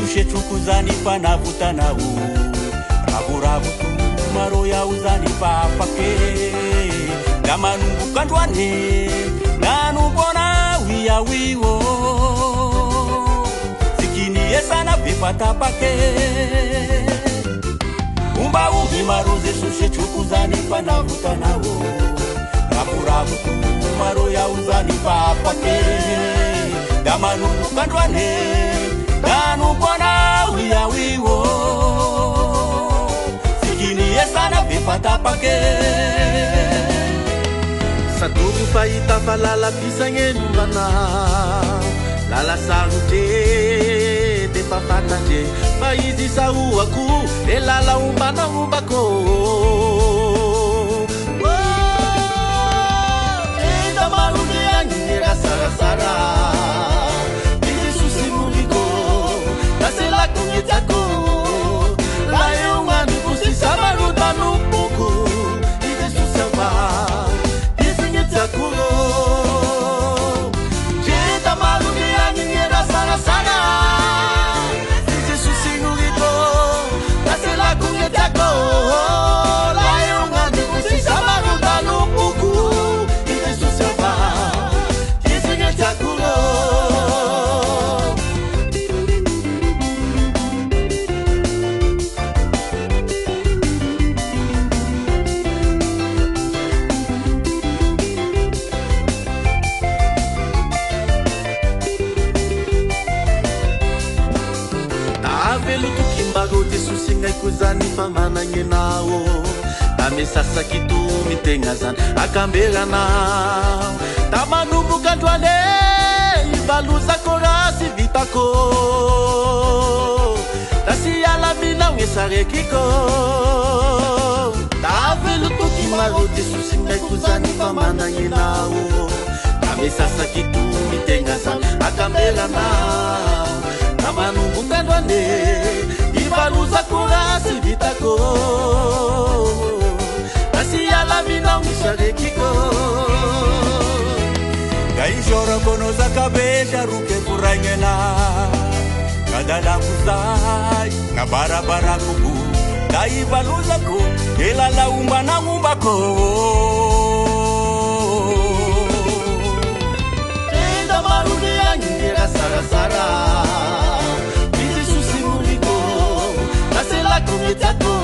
sushetuku zani panavutanau ravuravu tu maro yau zani papake gamanungukandwane nanubona wiyawiwo sikiniye sana vipatapake umba uhimaruze sushetuku zani panavutanau ravuravu tu maro yau zani papake gamanungukandwane nanubona wiyawiwo sikiniye sana vipatapake Satugu fahita fa lala pisangenumbana lala sarute de papatanje fa izy sahoako e lala ombana ombako eda marunde agny rasarasara izy susimuliko taselako ngetsako la eo gnaniko sisa marotanumpoko izy susava Zakuro Jeta malungi angingira sana sana Sisi susingurito Nasela kungetako Layunga dikusi sama rutanu puku Ite susaba Kisinge zakuro Bagote susingai kuzani pamananye nao Tamesasa kitu mitenga zan akambera nao Tamanubu kandwale ibaluza korasi vitako Tasi alamina wesare kiko Tavelu tuki magote susingai kuzani pamananye nao Tamesasa kitu mitenga zan akambera nao Tamanubu kandwale Ibaluza kurasi vitako Nasi alamina umisare kiko Gaishora konoza kabesha ruke kurangena Kadala kuzai na barabara kuku Daibaluza ku elala umba na umbako Tenda marudi angira sarasara Nasela kumitaku